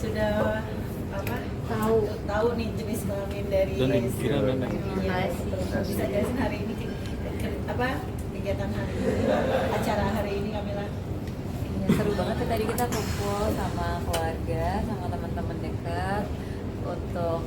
sudah apa tahu nih jenis kelamin dari babynya. Bisa jelasin hari ini apa kegiatan hari ini, acara hari ini Kamila? Ya, seru banget ya, tadi kita kumpul sama keluarga, sama teman-teman dekat untuk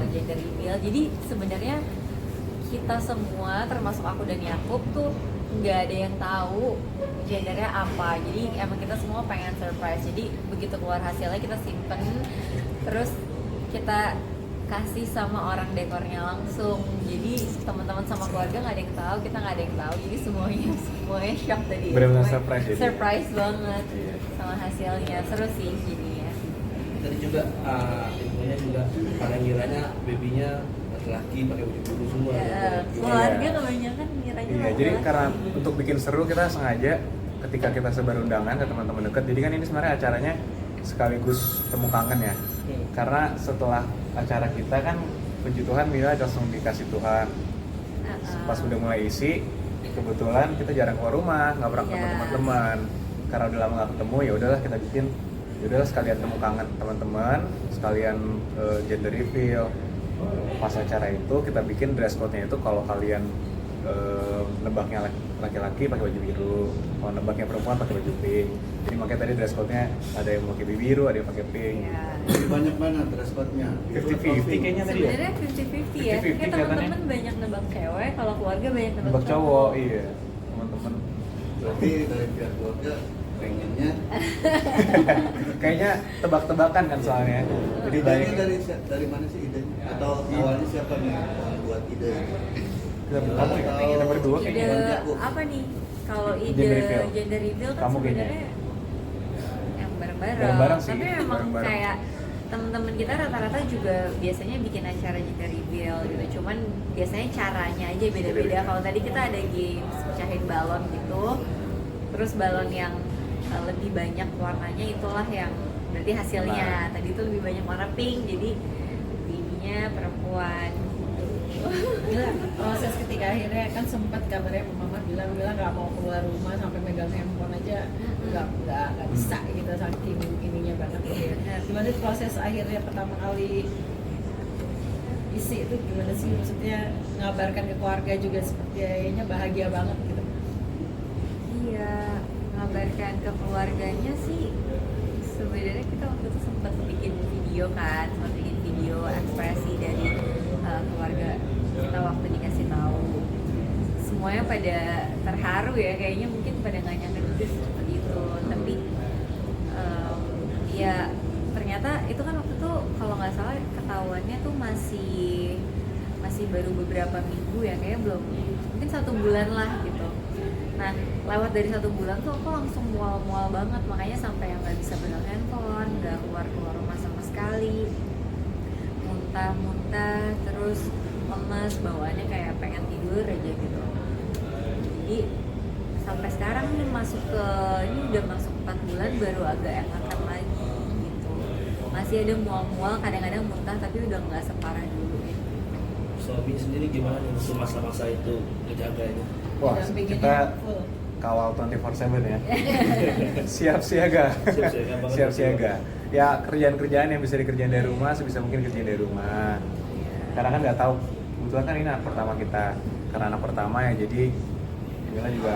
gender reveal. Jadi sebenarnya kita semua termasuk aku dan Yakub tuh nggak ada yang tahu gendernya apa. Jadi emang kita semua pengen surprise. Jadi begitu keluar hasilnya kita simpen, terus kita kasih sama orang dekornya langsung. Jadi teman-teman sama keluarga nggak ada yang tahu, kita nggak ada yang tahu. Jadi semuanya shock tadi. Benar-benar surprise jadi. Surprise banget sama hasilnya. Seru sih jadinya. Tadi juga infonya juga pada ngiranya babynya laki-laki pakai baju biru semua. Keluarga kebanyakan ngiranya. Iya, jadi karena untuk bikin seru kita sengaja ketika kita sebar undangan ke teman-teman dekat. Jadi kan ini sebenarnya acaranya sekaligus temu kangen ya. Karena setelah acara kita kan puji Tuhan Mila langsung dikasih Tuhan. Pas udah mulai isi, kebetulan kita jarang keluar rumah, nggak pernah ketemu teman-teman. Karena udah lama nggak ketemu, ya udahlah kita bikin, ya udahlah sekalian temu kangen teman-teman, sekalian gender reveal. Pas acara itu kita bikin dress code-nya itu kalau kalian nebaknya laki-laki pakai baju biru, kalau nebaknya perempuan pakai baju pink. Jadi makanya tadi dress code-nya ada yang pakai biru, ada yang pakai pink. Jadi banyak banget dress code-nya. 50-50 kayaknya tadi ya. Sebenarnya 50-50 ya. 50-50 Kayak teman-teman banyak nebak cewek, kalau keluarga banyak nebak cowok. Iya, teman-teman. Berarti dari pihak keluarga pengennya Kayaknya tebak-tebakan kan soalnya. Jadi idenya banyak. dari mana sih idenya? Atau awalnya siapa nih yang buat ide? Kita berdua Ide kayaknya. apa nih? Kalau ide Gender reveal. kan Kamu kayaknya. sebenarnya yang bareng-bareng. Bareng-bareng sih, Tapi memang bareng-bareng. kayak teman-teman kita rata-rata juga biasanya bikin acara gender reveal gitu. Cuman biasanya caranya aja beda-beda. Kalau tadi kita ada games pecahin balon gitu. Terus balon yang lebih banyak warnanya itulah yang berarti hasilnya. Tadi itu lebih banyak warna pink, jadi babynya perempuan. Gila, proses ketika akhirnya kan sempat kabarnya mama bilang nggak mau keluar rumah sampai megang handphone aja nggak bisa gitu saking ininya banget ya. Gimana sih proses akhirnya pertama kali isi itu gimana sih, maksudnya ngabarkan ke keluarga juga sepertinya bahagia banget gitu. Iya, ngabarkan ke keluarganya sih sebenarnya kita waktu itu sempat bikin video kan, sempat bikin video ekspresi dari keluarga kita waktu dikasih tahu. Semuanya pada terharu ya, kayaknya mungkin pada nggak nyangka juga seperti itu. Tapi ya ternyata itu kan waktu itu kalau nggak salah ketahuannya tuh masih baru beberapa minggu ya, kayaknya belum, mungkin 1 bulan lah gitu. Nah, lewat dari 1 bulan tuh aku langsung mual-mual banget, makanya sampai yang nggak bisa pegang handphone, nggak keluar rumah sama sekali, muntah-muntah, terus lemas, bawaannya kayak pengen tidur aja gitu. Jadi sampai sekarang nih ini udah masuk 4 bulan baru agak enakan lagi gitu. Masih ada mual-mual, kadang-kadang muntah tapi udah nggak separah dulu ya. Suami sendiri gimana nih untuk masa-masa itu ngejaga itu? Wah, kita kawal 24/7 ya. Siap siaga. Siap siaga. Ya kerjaan-kerjaan yang bisa dikerjain dari rumah sebisa mungkin kerjain dari rumah. Karena kan nggak tahu, kebetulan kan ini anak pertama kita. Karena anak pertama ya, jadi Mila juga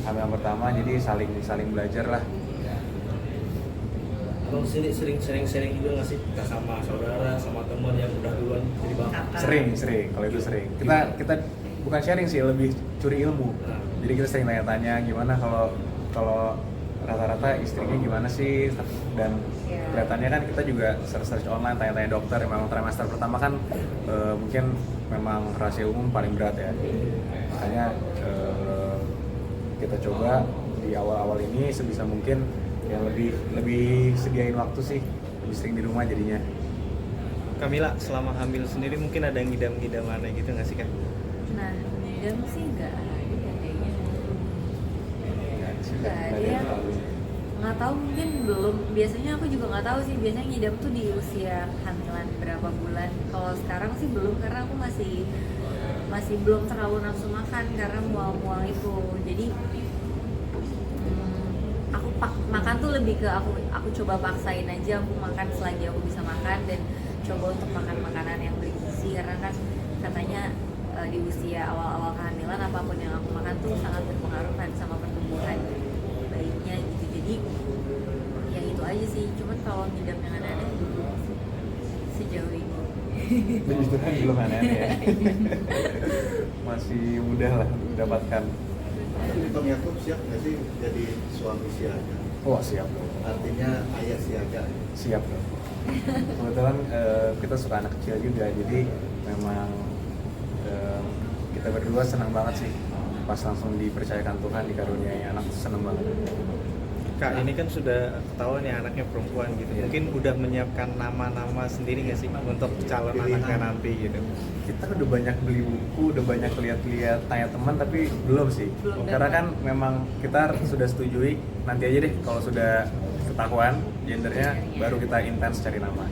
hamil yang pertama, jadi saling belajar lah. Abang sini sering juga nggak sih sama saudara, sama teman yang udah duluan jadi bapak? Sering. Kalau itu sering. Kita bukan sharing sih, lebih curi ilmu. Jadi kita sering tanya-tanya gimana kalau rata-rata istrinya gimana sih, dan kelihatannya kan kita juga search online, tanya-tanya dokter. Memang trimester pertama kan mungkin memang rahasia umum paling berat ya. Makanya kita coba di awal-awal ini sebisa mungkin yang lebih sediain waktu sih, lebih sering di rumah jadinya. Kamila selama hamil sendiri mungkin ada ngidam-ngidam aneh gitu nggak sih kan? Nah, ngidam sih nggak ada kayaknya. Nggak ada. Nggak tahu, mungkin belum. Biasanya aku juga nggak tahu sih. Biasanya ngidam tuh di usia hamilan berapa bulan. Kalau sekarang sih belum, karena aku masih belum terlalu nafsu makan karena mual-mual itu. Jadi aku makan tuh lebih ke aku coba paksain aja aku makan selagi aku bisa makan, dan coba untuk makan makanan yang bergizi, karena kan katanya di usia awal-awal kehamilan apapun yang aku makan tuh sangat berpengaruh kan sama pertumbuhan bayinya gitu. Jadi ya itu aja sih, cuman kalau ngidam yang aneh-aneh sejauh ini Justru kan belum aneh-aneh ya. Masih mudah lah mendapatkan. Tapi Bang Yakub siap nggak sih jadi suami siaga? Wah siap dong. Artinya ayah siaga. Siap dong. Kebetulan kita suka anak kecil juga, jadi memang kita berdua senang banget sih pas langsung dipercayakan Tuhan dikaruniai anak, senang banget. Kak, ini kan sudah ketahuan ya anaknya perempuan gitu. Mungkin udah menyiapkan nama-nama sendiri nggak sih untuk calon anaknya nanti gitu? Kita udah banyak beli buku, udah banyak lihat-lihat tanya teman, tapi belum sih. Karena kan memang kita sudah setujui nanti aja deh kalau sudah ketahuan gendernya baru kita intens cari nama.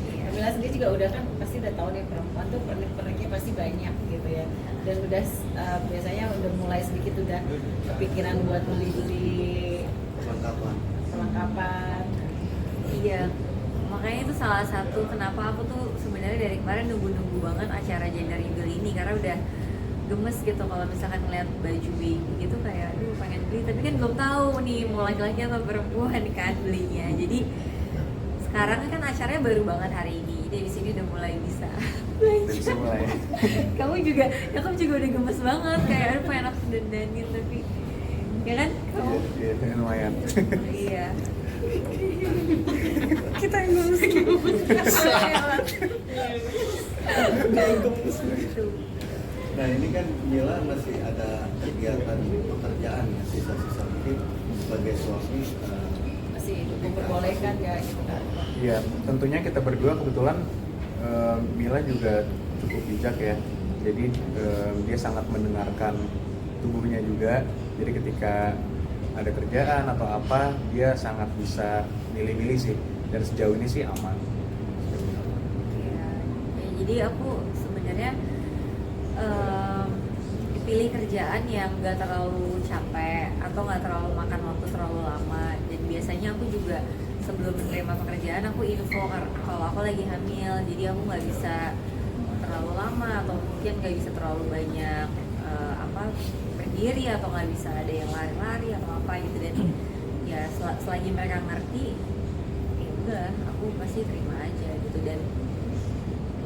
Kamila sendiri juga udah kan pasti udah tahu nih perempuan tuh perniknya pasti banyak gitu ya, dan udah biasanya udah mulai sedikit udah kepikiran buat beli perlengkapan. iya, makanya itu salah satu kenapa aku tuh sebenarnya dari kemarin nunggu banget acara gender reveal ini, karena udah gemes gitu kalau misalkan ngeliat baju baby gitu kayak aduh pengen beli, tapi kan belum tahu nih mau laki-laki atau perempuan kan belinya. Jadi sekarang kan acaranya baru banget hari ini, jadi di sini udah mulai bisa Bisa mulai. kamu juga udah gemes banget kayak aduh pengen aku dandanin, tapi ya kan kamu Iya, lumayan. iya kita yang gemes Nah ini kan Mila masih ada kegiatan pekerjaan ya, sisa-sisa mungkin sebagai suami Masih memperbolehkan ya gitu kan. Iya, tentunya kita berdua kebetulan Mila juga cukup bijak ya. Jadi dia sangat mendengarkan tubuhnya juga. Jadi ketika ada kerjaan atau apa, dia sangat bisa milih-milih sih. Dan sejauh ini sih aman. ya, jadi aku sebenarnya pilih kerjaan yang gak terlalu capek atau gak terlalu makan waktu terlalu lama. Dan biasanya aku juga sebelum menerima pekerjaan aku info kalau aku lagi hamil, jadi aku nggak bisa terlalu lama atau mungkin nggak bisa terlalu banyak berdiri atau nggak bisa ada yang lari-lari atau apa gitu. Dan ya selagi mereka ngerti ya udah aku pasti terima aja gitu. Dan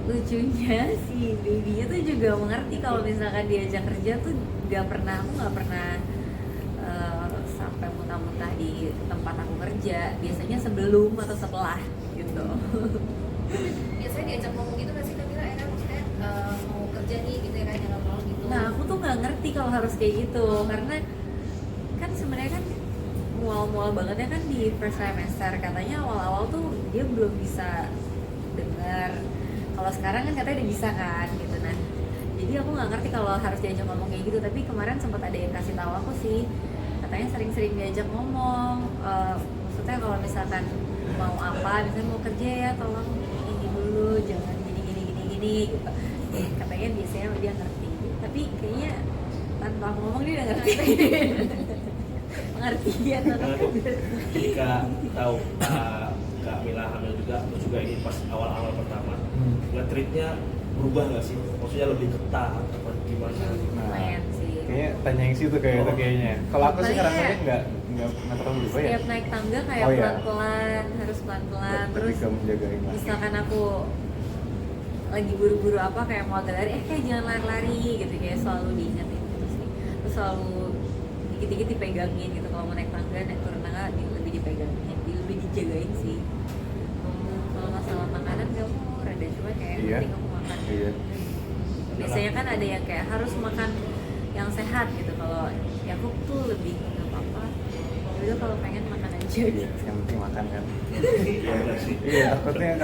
lucunya si babynya tuh juga mengerti kalau misalkan diajak kerja tuh aku nggak pernah sampai muntah-muntah di tempat aku kerja, biasanya sebelum atau setelah gitu. Biasanya diajak ngomong gitu nggak sih Kamila, maksudnya mau kerja nih gitu ya, kayak jangan mau gitu. Nah aku tuh nggak ngerti kalau harus kayak gitu, karena kan sebenarnya kan mual-mual banget ya kan di first trimester, katanya awal-awal tuh dia belum bisa dengar. Kalau sekarang kan katanya udah bisa kan gitu. Nah jadi aku nggak ngerti kalau harus diajak ngomong kayak gitu, tapi kemarin sempat ada yang kasih tahu aku sih, katanya sering-sering diajak ngomong. Maksudnya kalau misalkan mau apa, misalnya mau kerja ya tolong ini dulu, jangan gini gitu. Katanya biasanya dia ngerti, tapi kayaknya tanpa aku ngomong dia udah ngerti. Pengertian Karena ketika tahu Kak Mila hamil juga, terus juga ini pas awal-awal pertama, nge-treatnya berubah nggak sih? Maksudnya lebih ketat apa gimana? lumayan sih. Kayaknya tanya yang situ kayak itu kayaknya. Kalau aku sih Paling ngerasanya ya, nggak terlalu berubah ya. setiap naik tangga kayak Oh, iya. pelan-pelan, harus pelan-pelan. Terus Ketika menjagain lah. misalkan aku lagi buru-buru apa kayak mau agak lari, kayak jangan lari-lari gitu, kayak selalu diingetin gitu sih. Terus selalu dikit-dikit dipegangin gitu, kalau mau naik tangga, naik turun tangga lebih dipegangin, lebih dijagain sih. Kalau masalah makanan kamu rada cuma kayak Iya. penting aku makan. Iya. Biasanya kan ada yang kayak harus makan yang sehat gitu, kalau ya aku tuh lebih nggak apa-apa. Udah kalau pengen makan aja Iya, gitu. yang penting makan kan. Iya benar sih. Iya,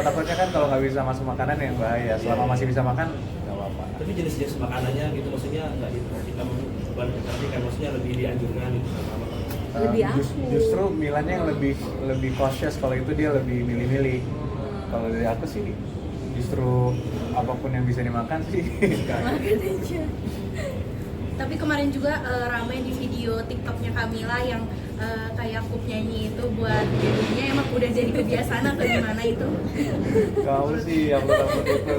takutnya kan kalau nggak bisa masuk makanan yang bahaya. Selama masih bisa makan, nggak apa-apa. Tapi jenis-jenis makanannya gitu maksudnya nggak diperhatikan, bukan tapi kan maksudnya lebih dianjurkan gitu sama Lebih aku. Justru Milannya yang lebih cautious, kalau itu dia lebih milih-milih. Kalau dari aku sih justru apapun yang bisa dimakan sih. Makan aja. Tapi kemarin juga ramai di video TikToknya Kamila yang kayak Kup nyanyi itu buat jadinya emang udah jadi kebiasaan atau gimana itu? Kamu sih upload itu.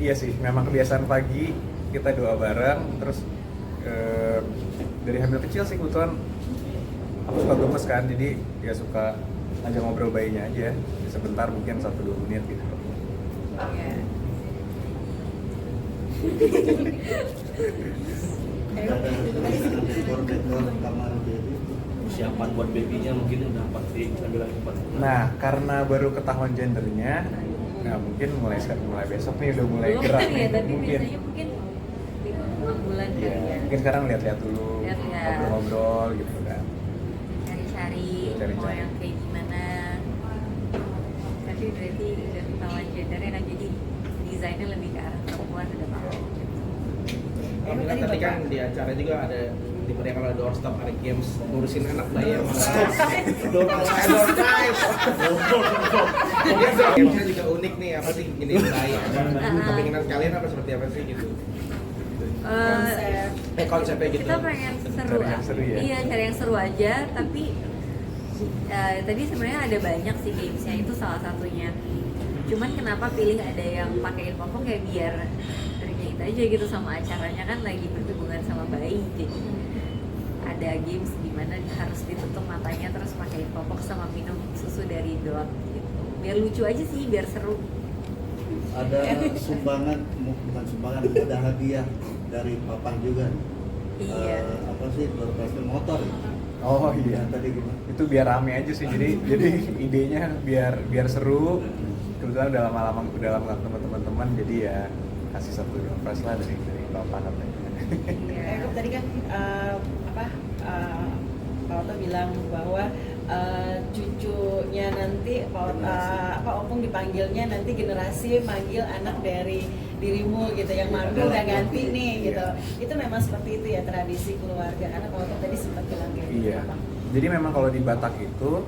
Iya sih, memang kebiasaan pagi kita doa bareng, terus dari hamil kecil sih kebetulan aku suka gemes kan, jadi ya suka ngajak ngobrol bayinya aja sebentar, mungkin 1-2 menit gitu. Iya. dekor kamar baby. Persiapan buat babynya mungkin udah pasti sambil lagi 4 bulan. Nah, karena baru ketahuan gendernya, nah mungkin mulai besok nih udah mulai Belum gerak kan ya, nih, tapi mungkin. biasanya mungkin 6 bulan Iya, kali ya. mungkin sekarang lihat-lihat dulu, Lihat-lihat. ngobrol-ngobrol gitu kan. Cari-cari mau Cari-cari. yang kayak gimana. Tapi berarti udah ketahuan gendernya, nah jadi desainnya lebih ke arah perempuan udah tahu. Alhamdulillah tadi kan di acara juga ada diberikan oleh Doorstop ada games ngurusin anak bayi yang door gamesnya juga unik nih, apa sih ini bayi keinginan kalian apa seperti apa sih gitu konsepnya gitu. Kita pengen seru, Cari yang seru ya? Iya, cari yang seru aja. Tapi tadi sebenarnya ada banyak sih gamesnya, itu salah satunya. Cuman kenapa pilih ada yang pakai popok kayak biar relate aja gitu sama acaranya, kan lagi berhubungan sama bayi. Jadi ada games dimana harus ditutup matanya terus pakai popok sama minum susu dari dot gitu. Biar lucu aja sih, biar seru. Ada sumbangan, bukan sumbangan, ada hadiah dari papan juga. Iya. Apa sih, berpesta motor. Oh iya, Tadi gimana? itu biar rame aja sih, jadi idenya biar seru. Kebetulan udah lama ketemu teman-teman, jadi ya kasih satu surprise lah dari bapak katanya. Iya. Tadi kan Pak Oto bilang bahwa cucunya nanti Opung dipanggilnya nanti generasi manggil anak dari dirimu gitu, yang Marco udah ganti nih gitu. Itu memang seperti itu ya tradisi keluarga, karena Pak Oto tadi sempat bilang gitu. Iya. Jadi memang kalau di Batak itu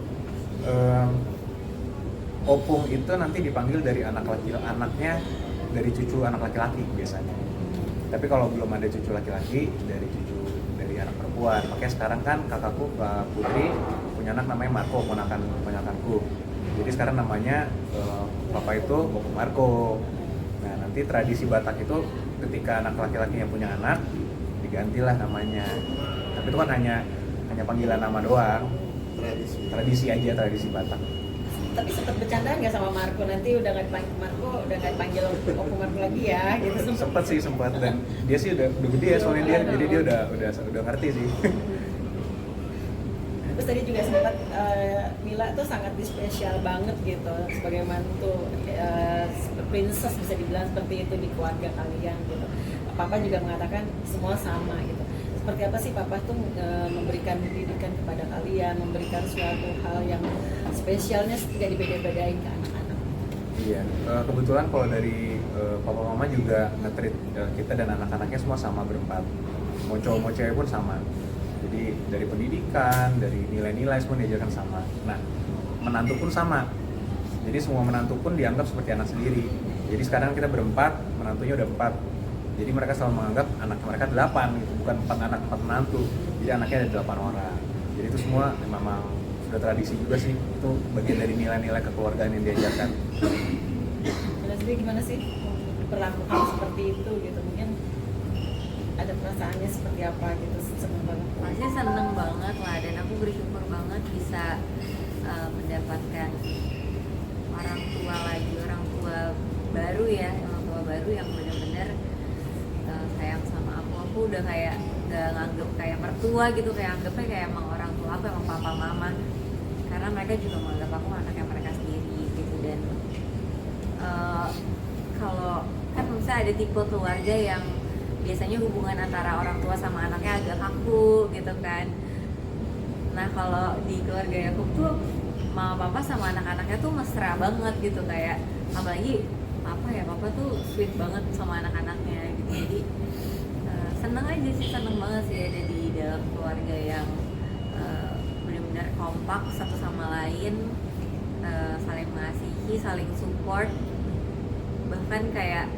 opung itu nanti dipanggil dari anaknya dari cucu anak laki-laki biasanya. Tapi kalau belum ada cucu laki-laki dari anak perempuan. Makanya sekarang kan kakakku Kak Putri punya anak namanya Marco, ponakanku. Jadi sekarang namanya papa itu Opung Marco. Nah, nanti tradisi Batak itu ketika anak laki-lakinya punya anak digantilah namanya. Tapi itu kan hanya panggilan nama doang. Tradisi Batak. Tapi sempat bercanda nggak sama Marco, nanti udah nggak dipanggil Opung Marco lagi ya gitu. sempat dan dia sih udah gede ya, soalnya jadi dia udah ngerti sih. Terus tadi juga sempat Mila tuh sangat spesial banget gitu sebagai mantu princess, bisa dibilang seperti itu di keluarga kalian gitu. Papa juga mengatakan semua sama gitu. Seperti apa sih Papa tuh memberikan pendidikan kepada kalian, memberikan suatu hal yang spesialnya tidak dibeda-bedain ke anak-anak. Iya, kebetulan kalau dari papa mama juga nge-treat kita dan anak-anaknya semua sama berempat. Mau cowok mau cewek pun sama. Jadi dari pendidikan, dari nilai-nilai semua diajarkan sama. Nah, menantu pun sama. Jadi semua menantu pun dianggap seperti anak sendiri. Jadi sekarang kita berempat, menantunya udah 4. Jadi mereka selalu menganggap anak mereka 8 gitu, bukan 4 anak 4 menantu. Jadi anaknya ada 8 orang. Jadi itu semua memang sudah tradisi juga sih. Itu bagian dari nilai-nilai kekeluargaan yang diajarkan. Mila sendiri gimana sih diperlakukan seperti itu gitu? Mungkin ada perasaannya seperti apa gitu, seneng banget. Masih seneng banget lah, dan aku bersyukur banget bisa mendapatkan orang tua baru ya, orang tua baru yang benar-benar sayang sama aku. Aku udah kayak gak nganggep kayak mertua gitu, kayak anggapnya kayak emang orang tua aku, emang papa mama, karena mereka juga menganggap aku anaknya mereka sendiri gitu. Dan kalau kan misalnya ada tipe keluarga yang biasanya hubungan antara orang tua sama anaknya agak kaku gitu kan. Nah kalau di keluarga aku tuh mama papa sama anak-anaknya tuh mesra banget gitu, kayak apalagi papa tuh sweet banget sama anak-anaknya gitu. Jadi seneng banget sih ada di dalam keluarga yang benar-benar kompak satu sama lain, saling mengasihi, saling support. Bahkan kayak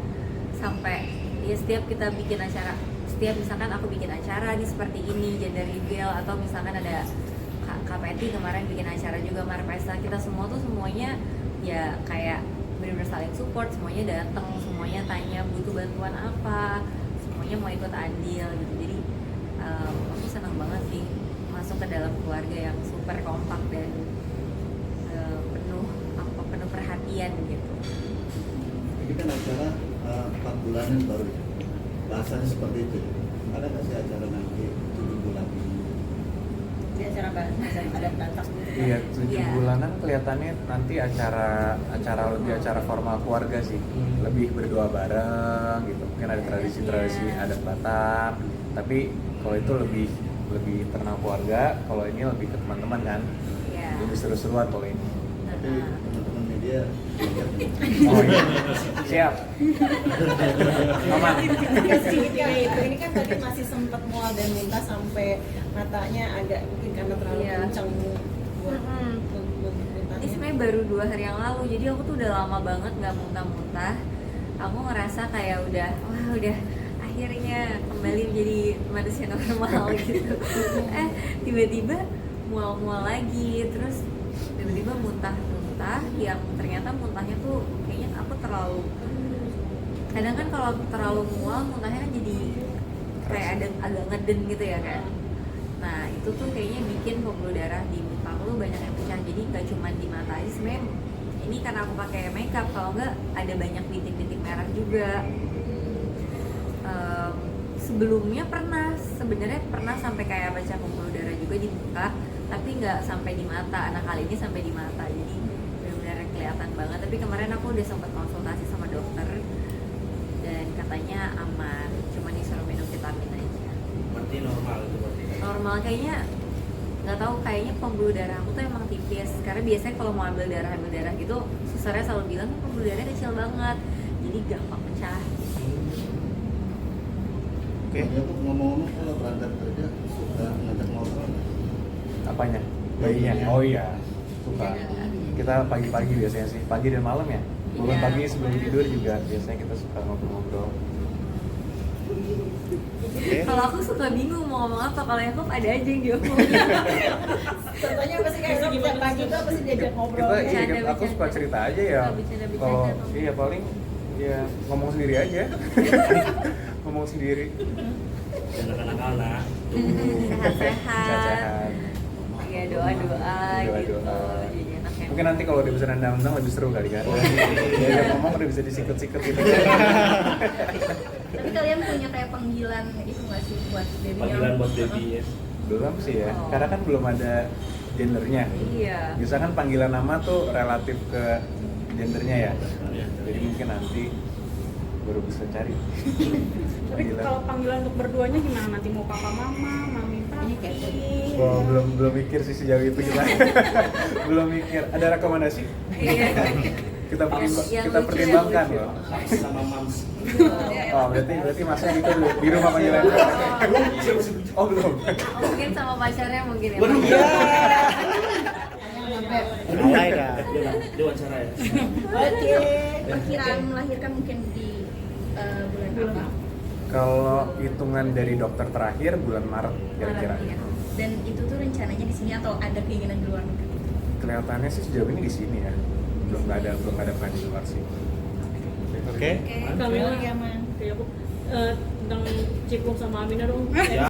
sampai ya setiap kita bikin acara setiap misalkan aku bikin acara nih seperti ini, gender reveal, atau misalkan ada Kak Peti kemarin bikin acara juga Marpesta, kita semua tuh semuanya ya kayak benar-benar saling support, semuanya datang, semuanya tanya butuh bantuan apa, semuanya mau ikut andil gitu. Jadi aku senang banget sih masuk ke dalam keluarga yang super kompak dan penuh perhatian gitu. Ini kan acara 4 bulanan baru ya. Bahasanya seperti itu. Ada nggak sih acara nanti 7 bulan ini? Di acara bahasa adat Batak gitu. Iya, 7 Iya. bulanan kelihatannya nanti acara lebih acara formal keluarga sih. Lebih berdoa bareng gitu. Mungkin ada tradisi-tradisi adat Batak. Tapi kalau itu lebih internal keluarga, kalau ini lebih ke teman-teman kan. Iya. Lebih seru-seruan kalau ini. Tapi teman-teman media lihat nih. Oh iya. Siap. Mama. Sedikit kali itu. Ini kan tadi masih sempat mual dan muntah sampai matanya agak mungkin karena terlalu Iya. kencang buat Mm-mm. muntahnya. Ini sebenarnya baru 2 hari yang lalu, jadi aku tuh udah lama banget nggak muntah-muntah. Aku ngerasa kayak udah akhirnya kembali menjadi manusia normal gitu. Tiba-tiba mual-mual lagi, terus tiba-tiba muntah-muntah, yang ternyata muntahnya tuh kayaknya aku terlalu, kadang kan kalau terlalu mual muntahnya kan jadi kayak ada agak ngeden gitu ya kan. Nah itu tuh kayaknya bikin pembuluh darah di muka aku tuh banyak yang pecah, jadi nggak cuma di mata aja sebenarnya. Ini karena aku pakai makeup, kalau nggak ada banyak bintik-bintik merah juga. Sebelumnya sebenarnya pernah sampai kayak baca pembuluh darah juga di muka, tapi nggak sampai di mata. Nah kali ini sampai di mata, jadi benar-benar kelihatan banget. Tapi kemarin aku udah sempat konsultasi sama dokter dan katanya aman, cuma disuruh minum vitamin aja. Berarti normal itu berarti. Normal kayaknya, nggak tahu, kayaknya pembuluh darah aku tuh emang tipis. Karena biasanya kalau mau ambil darah gitu, susternya selalu bilang pembuluh darahnya kecil banget, jadi gampang pecah. Oke. Ngomong-ngomong kalau berangkat kerja suka ngajak ngobrol nggak? Apanya? Bayinya? Oh iya, suka. Kita pagi-pagi biasanya sih, pagi dan malam ya. Bangun Iya. pagi sebelum tidur juga biasanya kita suka ngobrol-ngobrol. Oke. Kalau aku suka bingung mau ngomong apa, kalau Yakob ada aja yang diomongin. Contohnya pasti kayak setiap pagi tuh pasti diajak ngobrol. Kita, Bercanda, aku suka bercanda. cerita aja ya. Suka bercanda-bercanda Kalau atau- iya paling ya ngomong sendiri aja. Ngomong sendiri. Jangan anak-anak. Sehat-sehat. Sehat-sehat. Iya, doa-doa gitu. Doa-doa. Jadi enak ya. Mungkin nanti kalau udah bisa nendang-nendang lebih seru kali kan. Ya ngomong udah bisa disikut-sikut gitu. Tapi kalian punya kayak panggilan itu nggak sih buat baby? Panggilan buat baby ya. Belum sih ya, Oh. karena kan belum ada gendernya. Iya. Bisa kan panggilan nama tuh relatif ke gendernya ya. Iya. Jadi mungkin nanti baru bisa cari. Tapi kalau panggilan untuk berduanya gimana nanti, mau papa mama, mami papi? Oh, belum mikir sih sejauh itu kita. Belum mikir. Ada rekomendasi? Iya. Kita Yang kita lucu, pertimbangkan yang lucu. loh. Mams sama mams. Oh, berarti masnya gitu dulu di rumah panggilannya. Oh, belum. Mungkin sama pacarnya mungkin ya. Waduh. Mulai dah. Dia wawancara ya. Oke. Perkiraan melahirkan mungkin di bulan apa? Kalau hitungan dari dokter terakhir bulan Maret kira-kira. Maret, iya. Dan itu tuh rencananya di sini atau ada keinginan di luar negeri? Kelihatannya sih sejauh ini di sini ya. Belum ada plan di luar sih. Oke. Oke. Kamila, Iya, Man. kayak aku tentang Cipluk sama Amina dong. Ya.